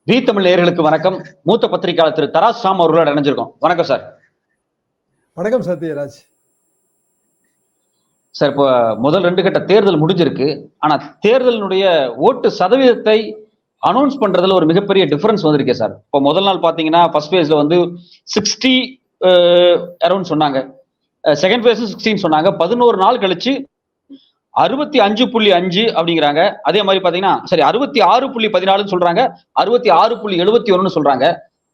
We Tamil நேயர்களுக்கு வணக்கம். மூத்த பத்திரிகையாளர் திரு தராஸ் ஷாம் அவர்களோட இணைஞ்சிருக்கோம். வணக்கம் சார். வணக்கம் சத்யராஜ். சார், இப்போ முதல் 2 கட்ட தேர்தல் முடிஞ்சிருக்கு. ஆனா தேர்தலினுடைய ஓட்டு சதவீதத்தை அனௌன்ஸ் பண்றதுல ஒரு மிகப்பெரிய டிஃபரன்ஸ் வந்திருக்கே சார். இப்போ முதல் நாள் பாத்தீங்கன்னா ஃபர்ஸ்ட் பேஸ்ல வந்து 60 அரௌண்ட் சொன்னாங்க. செகண்ட் பேஸ் 16 சொன்னாங்க. 11 நாள் கழிச்சு 65.5 அப்படிங்கிறாங்க. அதே மாதிரி பாத்தீங்கன்னா 66.14 சொல்றாங்க, 66.71 சொல்றாங்க.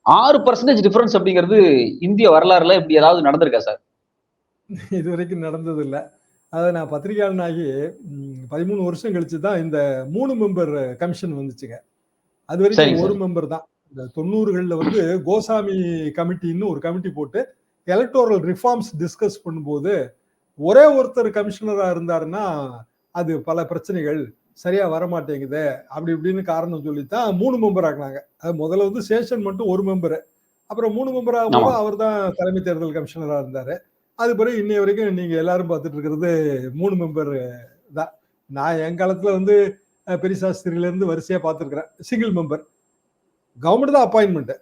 6% டிஃபரன்ஸ் அப்படிங்கிறது இந்திய வரலாறுல இப்படி ஏதாவது நடந்திருக்கா சார்? இது வரைக்கும் நடந்தது இல்லை. அதை நான் பத்திரிகையாளன் ஆகி 13 வருஷம் கழிச்சு தான் இந்த 3 மெம்பர் கமிஷன் வந்துச்சுங்க. அது வரைக்கும் ஒரு மெம்பர் தான். இந்த 90களில் வந்து கோசாமி கமிட்டின்னு ஒரு கமிட்டி போட்டு எலக்டோரல் ரிஃபார்ம்ஸ் டிஸ்கஸ் பண்ணும்போது ஒரே ஒருத்தர் கமிஷனரா இருந்தாருன்னா அது பல பிரச்சனைகள் சரியா வரமாட்டேங்குது அப்படி இப்படின்னு காரணம் சொல்லித்தான் 3 மெம்பர் ஆக்குனாங்க. அது முதல்ல வந்து சேஷன் மட்டும் ஒரு மெம்பரு, அப்புறம் 3 மெம்பர் ஆகும்போது அவர் தான் தலைமை தேர்தல் கமிஷனரா இருந்தாரு. அது பிறகு இன்னைய வரைக்கும் நீங்க எல்லாரும் பார்த்துட்டு இருக்கிறது 3 மெம்பர் தான். நான் என் காலத்துல வந்து பெரியசாஸ்திரியில இருந்து வரிசையா பார்த்துருக்கிறேன். சிங்கிள் மெம்பர் கவர்மெண்ட் தான் அப்பாயின்மெண்ட்,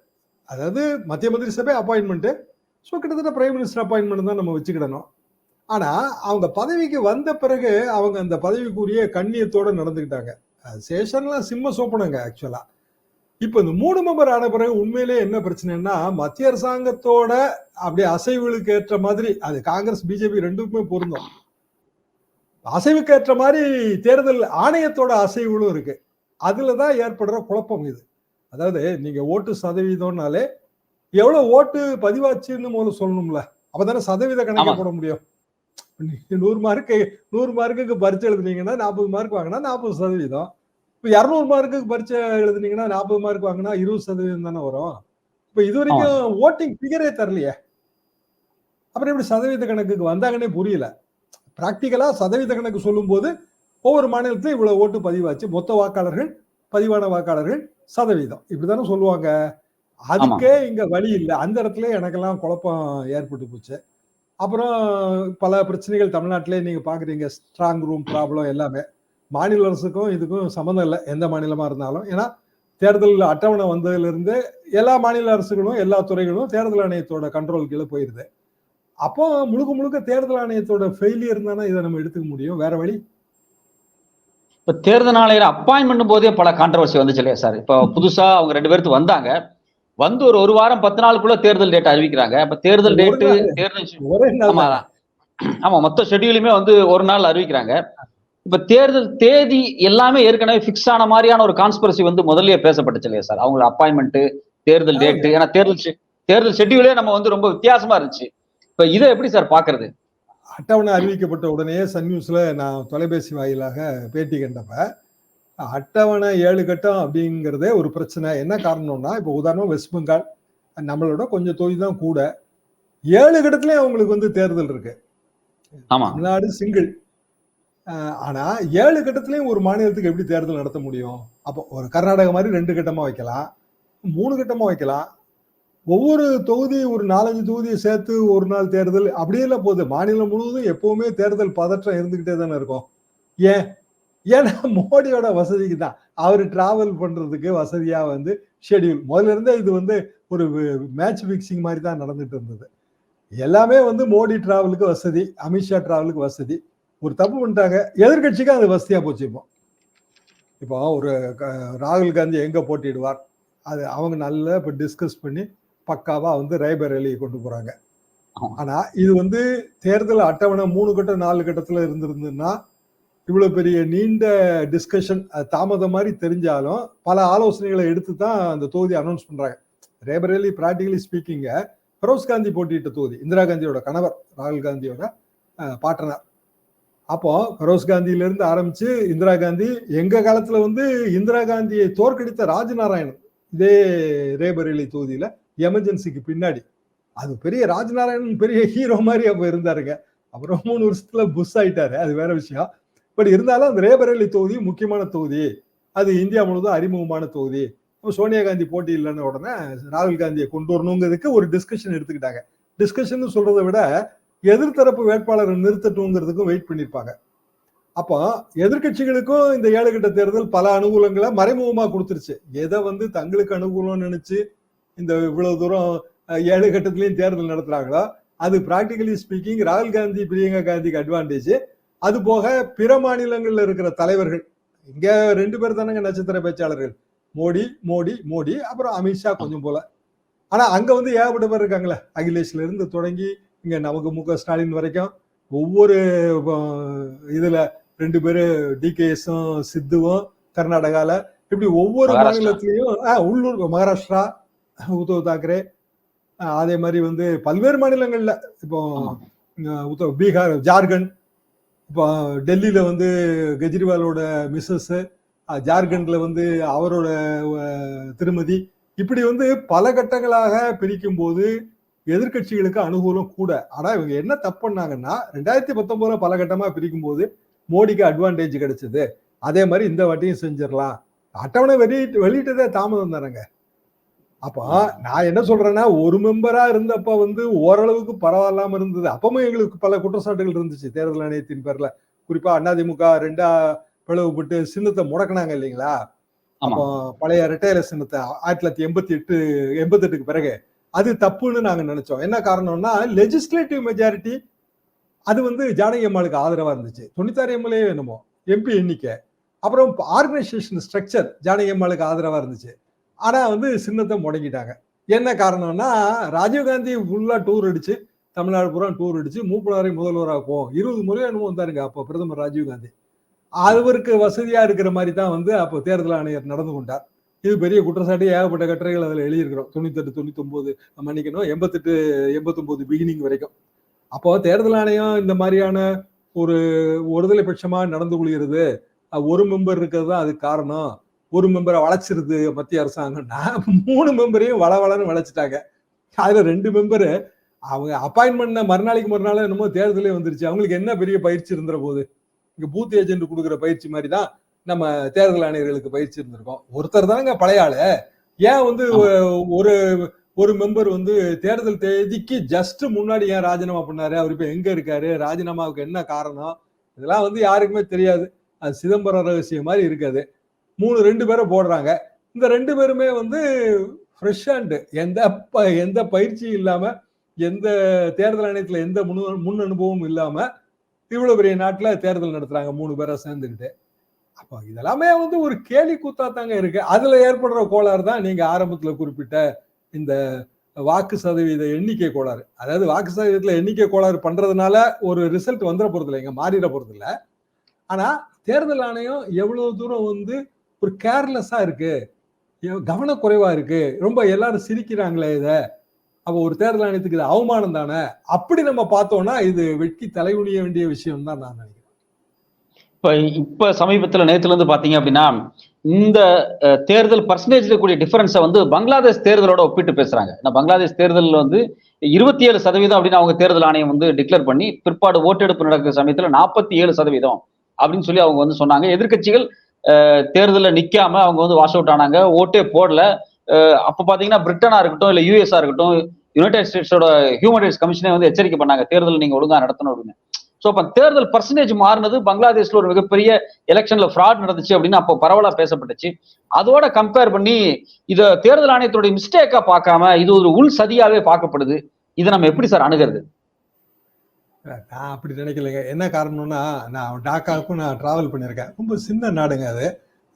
அதாவது மத்திய மந்திரி சபை அப்பாயின்மெண்ட். ஸோ கிட்டத்தட்ட பிரைம் மினிஸ்டர் அப்பாயின்மெண்ட் தான் நம்ம வச்சுக்கிடணும். ஆனா அவங்க பதவிக்கு வந்த பிறகு அவங்க அந்த பதவிக்குரிய கண்ணியத்தோட நடந்துக்கிட்டாங்க. சேஷன்லாம் சிம்ம சோப்பனங்க ஆக்சுவலா. இப்ப இந்த 3 மெம்பர் ஆன பிறகு உண்மையிலே என்ன பிரச்சனைன்னா, மத்திய அரசாங்கத்தோட அப்படியே அசைவுகளுக்கு ஏற்ற மாதிரி, அது காங்கிரஸ் பிஜேபி ரெண்டுக்குமே பொருந்தும், அசைவுக்கு ஏற்ற மாதிரி தேர்தல் ஆணையத்தோட அசைவுகளும் இருக்கு. அதுலதான் ஏற்படுற குழப்பம் இது. அதாவது நீங்க ஓட்டு சதவீதம்னாலே எவ்வளவு ஓட்டு பதிவாச்சுன்னு முதல்ல சொல்லணும்ல, அப்பதானே சதவீத கணக்கு போட முடியும். 100 மார்க்குக்கு பரீட்சை எழுதுனீங்கன்னா 40 மார்க் வாங்கினா 40%. இப்போ 200 மார்க்குக்கு பரீட்சை எழுதுனீங்கன்னா 40 மார்க் வாங்கினா 20% தானே வரும். இப்போ இது வரைக்கும் ஓட்டிங் ஃபிகரே தரலையே, அப்புறம் எப்படி சதவீத கணக்குக்கு வந்தாங்கன்னே புரியல. பிராக்டிக்கலா சதவீத கணக்கு சொல்லும் போது ஒவ்வொரு மாநிலத்திலும் இவ்வளவு ஓட்டு பதிவாச்சு, மொத்த வாக்காளர்கள், பதிவான வாக்காளர்கள், சதவீதம் இப்படித்தானே சொல்லுவாங்க. அதுக்கே இங்க வழி இல்லை. அந்த இடத்துல எனக்கெல்லாம் குழப்பம் ஏற்பட்டு போச்சு. அப்புறம் பல பிரச்சனைகள் தமிழ்நாட்டிலே நீங்க பாக்குறீங்க. ஸ்ட்ராங் ரூம் ப்ராப்ளம் எல்லாமே. மாநில அரசுக்கும் இதுக்கும் சம்மந்தம் இல்லை, எந்த மாநிலமா இருந்தாலும். ஏன்னா தேர்தல் அட்டவணை வந்ததுல இருந்து எல்லா மாநில அரசுகளும் எல்லா துறைகளும் தேர்தல் ஆணையத்தோட கண்ட்ரோல் கீழே போயிருது. அப்போ முழுக்க முழுக்க தேர்தல் ஆணையத்தோட ஃபெயிலியர் தானே இதை நம்ம எடுத்துக்க முடியும், வேற வழி. இப்ப தேர்தல் ஆணையர் அப்பாயின்மெண்ட் போதே பல கான்ட்ரவர்சி வந்துச்சு இல்லையா சார்? இப்போ புதுசா அவங்க 2 பேருக்கு வந்தாங்க, வந்து ஒரு வாரம் 10 நாளுக்குள்ள தேர்தல் டேட் அறிவிக்கிறாங்க. அப்ப தேர்தல் டேட்டு ஆமா மொத்த ஷெட்யூலுமே வந்து ஒரு நாள் அறிவிக்கிறாங்க. இப்ப தேர்தல் தேதி எல்லாமே ஏற்கனவே பிக்ஸ் ஆன மாதிரியான ஒரு கான்ஸ்பிரசி வந்து முதல்லயே பேசப்பட்டுச்சு இல்லையா சார்? அவங்க அப்பாயின்மெண்ட், தேர்தல் டேட்டு, ஏன்னா தேர்தல் ஷெட்யூலே நம்ம வந்து ரொம்ப வித்தியாசமா இருந்துச்சு. இப்ப இதை எப்படி சார் பாக்குறது? அட்டவணை அறிவிக்கப்பட்ட உடனே சன் நியூஸ்ல நான் தொலைபேசி வாயிலாக பேட்டி கண்டப்ப, அட்டவணை 7 கட்டம் அப்படிங்கிறதே ஒரு பிரச்சனை. என்ன காரணம்னா, இப்போ உதாரணம் வெஸ்ட் பெங்கால் நம்மளோட கொஞ்சம் தொகுதி தான் கூட, 7 கட்டத்திலயும் அவங்களுக்கு வந்து தேர்தல் இருக்கு. தமிழ்நாடு சிங்கிள். ஆனா 7 கட்டத்திலயும் ஒரு மாநிலத்துக்கு எப்படி தேர்தல் நடத்த முடியும்? அப்போ ஒரு கர்நாடகா மாதிரி 2 கட்டமா வைக்கலாம், 3 கட்டமா வைக்கலாம். ஒவ்வொரு தொகுதி ஒரு 4-5 தொகுதியை சேர்த்து ஒரு நாள் தேர்தல் அப்படியே இல்லை போகுது. மாநிலம் முழுவதும் எப்பவுமே தேர்தல் பதற்றம் இருந்துகிட்டே தானே இருக்கும். ஏன்னா மோடியோட வசதிக்கு தான், அவர் டிராவல் பண்றதுக்கு வசதியா வந்து ஷெட்யூல் முதல்ல இருந்தே இது வந்து ஒரு மேட்ச் பிக்சிங் மாதிரி தான் நடந்துட்டு இருந்தது. எல்லாமே வந்து மோடி டிராவலுக்கு வசதி, அமித்ஷா டிராவலுக்கு வசதி. ஒரு தப்பு பண்ணிட்டாங்க, எதிர்கட்சிக்கு அது வசதியா போச்சு. இப்போ ஒரு ராகுல் காந்தி எங்க போட்டிடுவார், அது அவங்க நல்லா இப்போ டிஸ்கஸ் பண்ணி பக்காவா வந்து ரேபரேலியை கொண்டு போறாங்க. ஆனா இது வந்து தேர்தல் அட்டவணை 3 கட்டம் 4 கட்டத்துல இருந்திருந்ததுன்னா இவ்வளவு பெரிய நீண்ட டிஸ்கஷன் தாமதம் மாதிரி தெரிஞ்சாலும் பல ஆலோசனைகளை எடுத்து தான் அந்த தொகுதி அனௌன்ஸ் பண்றாங்க. ரேபரேலி பிராக்டிகலி ஸ்பீக்கிங்க ஃபெரோஸ் காந்தி போட்டியிட்ட தொகுதி, இந்திரா காந்தியோட கணவர், ராகுல் காந்தியோட பார்ட்னர். அப்போ ஃபெரோஸ் காந்தியில இருந்து ஆரம்பிச்சு இந்திரா காந்தி, எங்க காலத்துல வந்து இந்திரா காந்தியை தோற்கடித்த ராஜநாராயணன் இதே ரேபரேலி தொகுதியில எமர்ஜென்சிக்கு பின்னாடி, அது பெரிய ராஜநாராயணன் பெரிய ஹீரோ மாதிரி அப்ப இருந்தாருங்க. அப்புறம் 3 வருஷத்துல புஷ் ஆயிட்டாரு, அது வேற விஷயம். பட் இருந்தாலும் அந்த ரேபரேலி தொகுதி முக்கியமான தொகுதி, அது இந்தியா முழுவதும் அறிமுகமான தொகுதி. சோனியா காந்தி போட்டி இல்லைன்னு உடனே ராகுல் காந்தியை கொண்டு வரணுங்கிறதுக்கு ஒரு டிஸ்கஷன் எடுத்துக்கிட்டாங்க. டிஸ்கஷன் சொல்றதை விட எதிர்த்தரப்பு வேட்பாளரை நிறுத்தட்டுங்கிறதுக்கும் வெயிட் பண்ணிருப்பாங்க. அப்போ எதிர்க்கட்சிகளுக்கும் இந்த 7 கட்ட தேர்தல் பல அனுகூலங்களை மறைமுகமா கொடுத்துருச்சு. எதை வந்து தங்களுக்கு அனுகூலம் நினைச்சு இந்த இவ்வளவு தூரம் 7 கட்டத்திலையும் தேர்தல் நடத்துறாங்களோ அது பிராக்டிகலி ஸ்பீக்கிங் ராகுல் காந்தி பிரியங்கா காந்திக்கு அட்வான்டேஜ். அது போக பிற மாநிலங்கள்ல இருக்கிற தலைவர்கள், இங்க 2 பேர் தானங்க நட்சத்திர பேச்சாளர்கள், மோடி மோடி மோடி, அப்புறம் அமித்ஷா கொஞ்சம் போல. ஆனா அங்க வந்து ஏகப்பட்ட பேர் இருக்காங்களே, அகிலேஷ்ல இருந்து தொடங்கி இங்க நமக்கு மு க ஸ்டாலின் வரைக்கும் ஒவ்வொரு இதுல 2 பேரு டிகேஎஸும் சித்துவும் கர்நாடகால, இப்படி ஒவ்வொரு மாநிலத்திலையும் உள்ளூர் மகாராஷ்டிரா உத்தவ் தாக்கரே, அதே மாதிரி வந்து பல்வேறு மாநிலங்கள்ல இப்போ பீகார், ஜார்க்கண்ட், இப்போ டெல்லியில வந்து கெஜ்ரிவாலோட மிஸ்ஸஸ், ஜார்க்கண்ட்ல வந்து அவரோட திருமதி, இப்படி வந்து பல கட்டங்களாக பிரிக்கும் போது எதிர்கட்சிகளுக்கு அனுகூலம் கூட. ஆனா இவங்க என்ன தப்பு பண்ணாங்கன்னா 2019 பல கட்டமா பிரிக்கும் போது மோடிக்கு அட்வான்டேஜ் கிடைச்சது, அதே மாதிரி இந்த வாட்டியும் செஞ்சிடலாம். அட்டவணை வெளியிட்டதே தாமதம் தானங்க. அப்ப நான் என்ன சொல்றேன்னா, ஒரு மெம்பரா இருந்தப்ப வந்து ஓரளவுக்கு பரவாயில்லாம இருந்தது. அப்பவும் எங்களுக்கு பல குற்றச்சாட்டுகள் இருந்துச்சு தேர்தல் ஆணையத்தின் பேர்ல. குறிப்பா அதிமுக 2ஆ பிளவுபட்டு சின்னத்தை முடக்கினாங்க இல்லைங்களா. அப்போ பழைய ரெட்டையில சின்னத்தை 1988க்கு பிறகு அது தப்புன்னு நாங்க நினைச்சோம். என்ன காரணம்னா, லெஜிஸ்லேட்டிவ் மெஜாரிட்டி அது வந்து ஜானகி அம்மாளுக்கு ஆதரவா இருந்துச்சு. 96 எம்எல்ஏ என்னமோ எம்பி எண்ணிக்கை, அப்புறம் ஆர்கனைசேஷன் ஸ்ட்ரக்சர் ஜானகி அம்மாளுக்கு ஆதரவா இருந்துச்சு. ஆனா வந்து சின்னத்தை முடங்கிட்டாங்க. என்ன காரணம்னா, ராஜீவ்காந்தி ஃபுல்லா டூர் அடிச்சு, தமிழ்நாடு பூரா டூர் அடிச்சு மூப்பனாரை முதல்வராக்குவோம் 20 முறை என்னமோ வந்தாருங்க அப்போ பிரதமர் ராஜீவ்காந்தி. அவருக்கு வசதியா இருக்கிற மாதிரி தான் வந்து அப்போ தேர்தல் ஆணையர் நடந்து கொண்டார். இது பெரிய குற்றச்சாட்டு, ஏகப்பட்ட கட்டுரைகள் அதுல எழுதியிருக்கிறோம். 98, 99 மன்னிக்கணும், 88, 89 பிகினிங் வரைக்கும். அப்போ தேர்தல் ஆணையம் இந்த மாதிரியான ஒரு ஒருதலை பட்சமா நடந்து கொள்கிறது, ஒரு மெம்பர் இருக்கிறது தான் அதுக்கு காரணம், ஒரு மெம்பரை வளைச்சிருது மத்திய அரசாங்கம்னா 3 மெம்பரையும் வளவளன்னு வளைச்சிட்டாங்க. அதுல 2 மெம்பரு அவங்க அப்பாயின்மெண்ட் மறுநாளைக்கு மறுநாள் என்னமோ தேர்தலே வந்துருச்சு. அவங்களுக்கு என்ன பெரிய பயிற்சி இருந்துற போது, இங்க பூத் ஏஜென்ட் கொடுக்குற பயிற்சி மாதிரி தான் நம்ம தேர்தல் ஆணையர்களுக்கு பயிற்சி இருந்திருக்கோம். ஒருத்தர் தானங்க பழைய ஆளு. ஏன் வந்து ஒரு மெம்பர் வந்து தேர்தல் தேதிக்கு ஜஸ்ட் முன்னாடி ஏன் ராஜினாமா பண்ணாரு, அவர் இப்ப எங்க இருக்காரு, ராஜினாமாவுக்கு என்ன காரணம், இதெல்லாம் வந்து யாருக்குமே தெரியாது. அது சிதம்பரம் ரகசியம் மாதிரி இருக்காது. 2 பேரை போடுறாங்க. இந்த 2 பேருமே வந்து ஃப்ரெஷ் ஹேண்ட், எந்த பயிற்சியும் இல்லாம, எந்த தேர்தல் ஆணையத்துல எந்த முன் அனுபவமும் இல்லாம இவ்வளவு பெரிய நாட்டுல தேர்தல் நடத்துறாங்க 3 பேரை சேர்ந்துக்கிட்டு. அப்போ இதெல்லாமே வந்து ஒரு கேலி கூத்தா தாங்க இருக்கு. அதுல ஏற்படுற கோளாறு தான் நீங்க ஆரம்பத்துல குறிப்பிட்ட இந்த வாக்கு சதவீத எண்ணிக்கை கோளாறு. அதாவது வாக்கு சதவீதத்துல எண்ணிக்கை கோளாறு பண்றதுனால ஒரு ரிசல்ட் வந்துட போறது இல்லை, இங்க மாறிட போறது இல்லை. ஆனா தேர்தல் ஆணையம் எவ்வளவு தூரம் வந்து ஒரு கேர்லெஸ்ஸா இருக்கு, கவனக்குறைவா இருக்கு, ரொம்ப எல்லாரும் சிரிக்கிறாங்களே இத, அப்போ ஒரு தேர்தல் ஆணையத்துக்கு இது அவமானம் தானே, அப்படி நம்ம பார்த்தோம்னா இது வெட்கி தலைகுனிய வேண்டிய விஷயம் தான் நான் நினைக்கிறேன். இப்ப சமீபத்துல நேத்துல இருந்து பாத்தீங்க அப்படின்னா, இந்த தேர்தல் பர்சன்டேஜ்ல கூடிய டிஃபரன்ஸை வந்து பங்களாதேஷ் தேர்தலோட ஒப்பிட்டு பேசுறாங்க. பங்களாதேஷ் தேர்தல் வந்து 27% அப்படின்னு அவங்க தேர்தல் ஆணையம் வந்து டிக்ளேர் பண்ணி, பிற்பாடு ஓட்டெடுப்பு நடக்கிற சமயத்துல 47% அப்படின்னு சொல்லி அவங்க வந்து சொன்னாங்க. எதிர்கட்சிகள் தேர்தலில் நிக்காம அவங்க வந்து வாஷ் அவுட் ஆனாங்க, ஓட்டே போடல. அப்ப பாத்தீங்கன்னா பிரிட்டனா இருக்கட்டும், இல்ல யூஎஸ்ஆ இருக்கட்டும், யுனைடெட் ஸ்டேட்ஸோட ஹியூமன் ரைட்ஸ் கமிஷனே வந்து எச்சரிக்கை பண்ணாங்க, தேர்தல் நீங்க ஒழுங்கா நடத்தணும் அப்படின்னு. ஸோ அப்ப தேர்தல் பர்சன்டேஜ் மாறினது பங்களாதேஷ்ல ஒரு மிகப்பெரிய எலெக்ஷன்ல ஃப்ராட் நடந்துச்சு அப்படின்னு அப்போ பரவலா பேசப்பட்டுச்சு. அதோட கம்பேர் பண்ணி இதை தேர்தல் ஆணையத்தோட மிஸ்டேக்கா பார்க்காம இது ஒரு உள் சதியாவே பார்க்கப்படுது. இதை நம்ம எப்படி சார் அணுகிறது? நான் அப்படி நினைக்கலைங்க. என்ன காரணம்னா, நான் டாக்காவுக்கும் நான் டிராவல் பண்ணியிருக்கேன். ரொம்ப சின்ன நாடுங்க அது.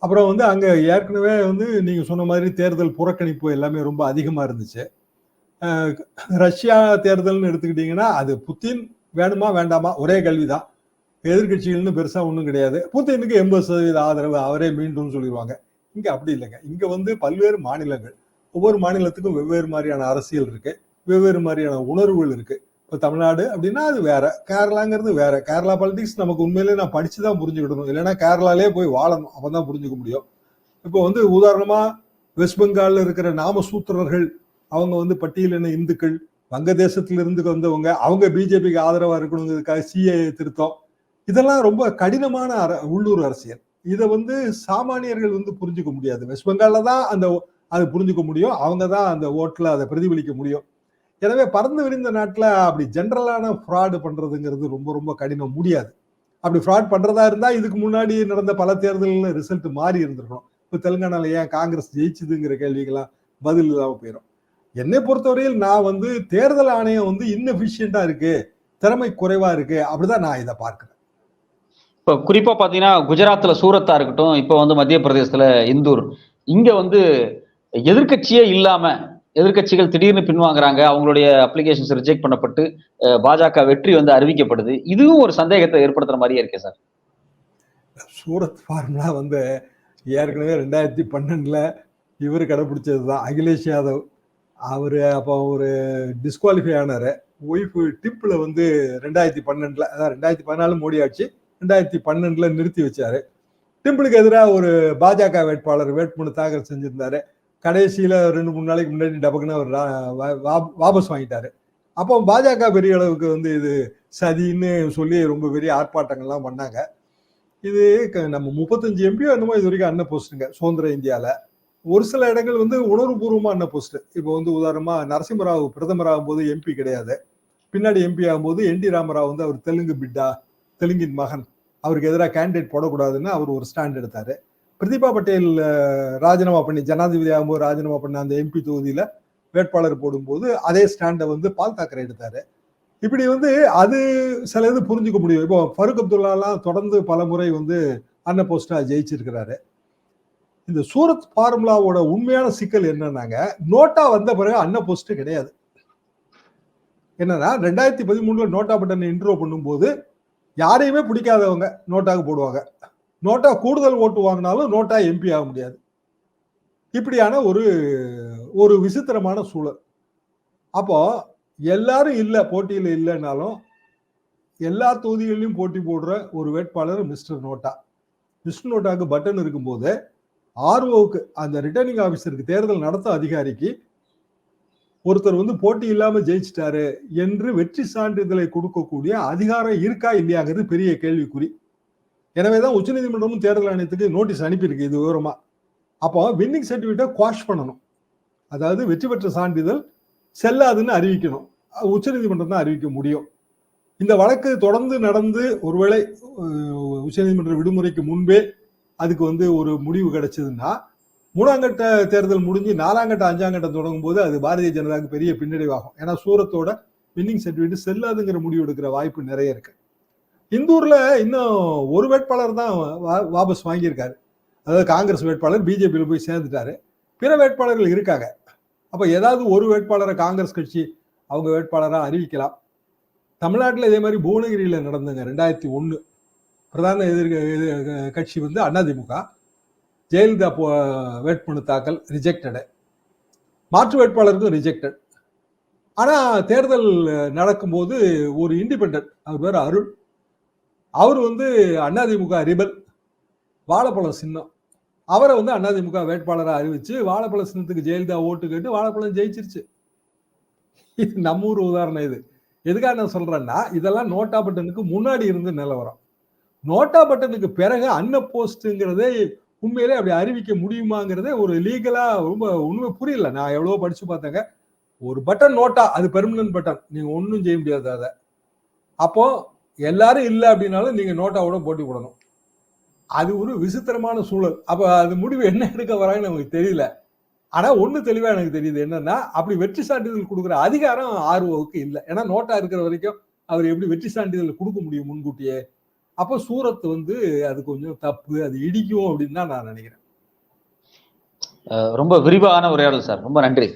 அப்புறம் வந்து அங்க ஏற்கனவே வந்து நீங்க சொன்ன மாதிரி தேர்தல் புறக்கணிப்பு எல்லாமே ரொம்ப அதிகமா இருந்துச்சு. ரஷ்யா தேர்தல்னு எடுத்துக்கிட்டீங்கன்னா, அது புத்தின் வேணுமா வேண்டாமா ஒரே கேள்விதான். எதிர்கட்சிகள்னு பெருசா ஒன்றும் கிடையாது. புத்தினுக்கு 80% ஆதரவு, அவரே மீண்டும் சொல்லிடுவாங்க. இங்க அப்படி இல்லைங்க. இங்க வந்து பல்வேறு மாநிலங்கள், ஒவ்வொரு மாநிலத்துக்கும் வெவ்வேறு மாதிரியான அரசியல் இருக்கு, வெவ்வேறு மாதிரியான உணர்வுகள் இருக்கு. இப்போ தமிழ்நாடு அப்படின்னா அது வேற, கேரளாங்கிறது வேற. கேரளா பாலிடிக்ஸ் நமக்கு உண்மையிலேயே நான் படிச்சுதான் புரிஞ்சுக்கிடணும், இல்லைன்னா கேரளாலே போய் வாழணும், அப்பதான் புரிஞ்சுக்க முடியும். இப்போ வந்து உதாரணமா வெஸ்ட் பெங்கால்ல இருக்கிற நாமசூத்திரர்கள், அவங்க வந்து பட்டியலின இந்துக்கள், வங்கதேசத்திலிருந்து வந்தவங்க, அவங்க பிஜேபிக்கு ஆதரவா இருக்கணுங்கிறதுக்காக சிஏ திருத்தம், இதெல்லாம் ரொம்ப கடினமான உள்ளூர் அரசியல். இதை வந்து சாமானியர்கள் வந்து புரிஞ்சுக்க முடியாது. வெஸ்ட் பெங்கால்ல தான் அது புரிஞ்சுக்க முடியும், அவங்க தான் அந்த ஓட்டுல அதை பிரதிபலிக்க முடியும். எனவே பறந்து விரிந்த நாட்டுல அப்படி ஜென்ரலான ஃப்ராடு பண்றதுங்கிறது ரொம்ப ரொம்ப கடினம், முடியாது. அப்படி ஃப்ராட் பண்றதா இருந்தா இதுக்கு முன்னாடி நடந்த பல தேர்தல்கள் ரிசல்ட் மாறி இருந்திருக்கணும். இப்ப தெலுங்கானால ஏன் காங்கிரஸ் ஜெயிச்சுதுங்கிற கேள்விக்கெல்லாம் பதில் இல்லாம போயிடும். என்னை பொறுத்தவரையில் நான் வந்து தேர்தல் ஆணையம் வந்து இன்எஃபிஷியண்டா இருக்கு, திறமை குறைவா இருக்கு, அப்படிதான் நான் இதை பார்க்கிறேன். இப்ப குறிப்பா பாத்தீங்கன்னா குஜராத்ல சூரத்தா இருக்கட்டும், இப்ப வந்து மத்திய பிரதேசத்துல இந்தூர், இங்க வந்து எதிர்க்கட்சியே இல்லாம எதிர்க்கட்சிகள் திடீர்னு பின்வாங்குறாங்க, அவங்களுடைய அப்ளிகேஷன்ஸ் ரிஜெக்ட் பண்ணப்பட்டு பாஜக வெற்றி வந்து அறிவிக்கப்படுது. இதுவும் ஒரு சந்தேகத்தை ஏற்படுத்துற மாதிரியே இருக்கே சார். சூரத் ஃபார்முலா வந்து ஏற்கனவே 2012ல இவர் கடைபிடிச்சதுதான், அகிலேஷ் யாதவ். அவரு அப்போ ஒரு டிஸ்குவாலிஃபை ஆனாரு. ஒய்ஃப் டிப்ல வந்து 2012ல, அதாவது 2014 மோடி ஆட்சி, 2012ல நிறுத்தி வச்சாரு. டிம்பிளுக்கு எதிராக ஒரு பாஜக வேட்பாளர் வேட்புமனு தாக்கல் செஞ்சிருந்தாரு. கடைசியில 2-3 நாளைக்கு முன்னாடி டபக்குன்னு அவர் வாபஸ் வாங்கிட்டாரு. அப்போ பாஜக பெரிய அளவுக்கு வந்து இது சதின்னு சொல்லி ரொம்ப பெரிய ஆர்ப்பாட்டங்கள்லாம் பண்ணாங்க. இது நம்ம 35 எம்பி என்னமோ இது வரைக்கும் அண்ணன் போஸ்ட்டுங்க சுதந்திர இந்தியால. ஒரு சில இடங்கள் வந்து உணர்வுபூர்வமா அண்ணன் போஸ்ட். இப்போ வந்து உதாரணமா நரசிம்மராவ் பிரதமர் ஆகும்போது எம்பி கிடையாது, பின்னாடி எம்பி ஆகும்போது என் டி ராமராவ் வந்து அவர் தெலுங்கு பிட்டா, தெலுங்கின் மகன், அவருக்கு எதிராக கேண்டிடேட் போடக்கூடாதுன்னு அவர் ஒரு ஸ்டாண்ட் எடுத்தாரு. பிரதீபா பட்டேல் ராஜினாமா பண்ணி ஜனாதிபதி ஆகும்போது ராஜினாமா பண்ண அந்த எம்பி தொகுதியில வேட்பாளர் போடும்போது அதே ஸ்டாண்டை வந்து பால் தாக்கரே எடுத்தாரு. இப்படி வந்து அது சில இது புரிஞ்சுக்க முடியும். இப்போ ஃபருக் அப்துல்லாலாம் தொடர்ந்து பல முறை வந்து அண்ணன் போஸ்டா ஜெயிச்சிருக்கிறாரு. இந்த சூரத் ஃபார்முலாவோட உண்மையான சிக்கல் என்னன்னாங்க, நோட்டா வந்த பிறகு அண்ணன் போஸ்ட் கிடையாது. என்னன்னா 2013ல நோட்டா பட்டன் இன்ட்ரோ பண்ணும்போது யாரையுமே பிடிக்காதவங்க நோட்டாக்கு போடுவாங்க. நோட்டா கூடுதல் ஓட்டு வாங்கினாலும் நோட்டா எம்பி ஆக முடியாது. இப்படியான ஒரு விசித்திரமான சூழல். அப்போ எல்லாரும் இல்ல, போட்டியில் இல்லைன்னாலும் எல்லா தொகுதிகளிலும் போட்டி போடுற ஒரு வேட்பாளர் மிஸ்டர் நோட்டா. மிஸ்டர் நோட்டாக்கு பட்டன் இருக்கும்போது ஆர்ஓக்கு, அந்த ரிட்டர்னிங் ஆபீசருக்கு, தேர்தல் நடத்த அதிகாரிக்கு ஒருத்தர் வந்து போட்டி இல்லாம ஜெயிச்சிட்டாரு என்று வெற்றி சான்றிதழை கொடுக்கக்கூடிய அதிகாரம் இருக்கா இல்லையாங்கிறது பெரிய கேள்விக்குறி. எனவேதான் உச்சநீதிமன்றமும் தேர்தல் ஆணையத்துக்கு நோட்டீஸ் அனுப்பியிருக்கு இது விவரமா. அப்போ வின்னிங் சர்டிபிகேட்டை குவாஷ் பண்ணணும், அதாவது வெற்றி பெற்ற சான்றிதழ் செல்லாதுன்னு அறிவிக்கணும். உச்சநீதிமன்றம் தான் அறிவிக்க முடியும். இந்த வழக்கு தொடர்ந்து நடந்து ஒருவேளை உச்சநீதிமன்ற விடுமுறைக்கு முன்பே அதுக்கு வந்து ஒரு முடிவு கிடைச்சதுன்னா, 3ஆம் கட்ட தேர்தல் முடிஞ்சு 4ஆம் கட்ட 5ஆம் கட்டம் தொடங்கும் போது அது பாரதிய ஜனதாவுக்கு பெரிய பின்னடைவாகும். ஏன்னா சூரத்தோட வின்னிங் சர்டிபிகேட் செல்லாதுங்கிற முடிவு எடுக்கிற வாய்ப்பு நிறைய இருக்கு. இந்தூர்ல இன்னும் ஒரு வேட்பாளர் தான் வாபஸ் வாங்கியிருக்காரு, அதாவது காங்கிரஸ் வேட்பாளர் பிஜேபியில் போய் சேர்ந்துட்டாரு. பிற வேட்பாளர்கள் இருக்காங்க. அப்ப ஏதாவது ஒரு வேட்பாளரை காங்கிரஸ் கட்சி அவங்க வேட்பாளராக அறிவிக்கலாம். தமிழ்நாட்டில் இதே மாதிரி புவனகிரியில நடந்துங்க 2001. பிரதான கட்சி வந்து அதிமுக. ஜெயலலிதா வேட்புமனு தாக்கல் ரிஜெக்டடு, மாற்று வேட்பாளருக்கும் ரிஜெக்டட். ஆனா தேர்தல் நடக்கும்போது ஒரு இண்டிபெண்டன்ட், அவர் பேர் அருள், அவர் வந்து அதிமுக ரிபல், வாழைப்பழம் சின்னம், அவரை வந்து அதிமுக வேட்பாளராக அறிவிச்சு வாழைப்பழ சின்னத்துக்கு ஜெயலலிதா ஓட்டு கேட்டு வாழைப்பழம் ஜெயிச்சிருச்சு. இது நம்ம ஊர் உதாரணம். இது எதுக்காக நான் சொல்றேன்னா, இதெல்லாம் நோட்டா பட்டனுக்கு முன்னாடி இருந்த நிலவரம். நோட்டா பட்டனுக்கு பிறகு அன்ன போஸ்ட்ங்கிறதே உண்மையிலே அப்படி அறிவிக்க முடியுமாங்கிறதே ஒரு லீகலா ரொம்ப உண்மை புரியல. நான் எவ்வளவோ படிச்சு பார்த்தேங்க. ஒரு பட்டன் நோட்டா, அது பெர்மனன்ட் பட்டன், நீங்க ஒன்றும் செய்ய முடியாது அதை. அப்போ எல்லாரும் இல்லை அப்படின்னாலும் நீங்க நோட்டாவோட போட்டி போடணும். அது ஒரு விசித்திரமான சூழல். அப்ப அது முடிவு என்ன எடுக்க வராங்கன்னு நமக்கு தெரியல. ஆனா ஒண்ணு தெளிவா எனக்கு தெரியுது என்னன்னா, அப்படி வெற்றி சான்றிதழ் கொடுக்குற அதிகாரம் ஆர்ஓவுக்கு இல்லை. ஏன்னா நோட்டா இருக்கிற வரைக்கும் அவர் எப்படி வெற்றி சான்றிதழ் கொடுக்க முடியும் முன்கூட்டியே? அப்போ சூரத் வந்து அது கொஞ்சம் தப்பு, அது இடிக்கும் அப்படின்னு தான் நான் நினைக்கிறேன். ரொம்ப விரிவான உரையாடல் சார், ரொம்ப நன்றி.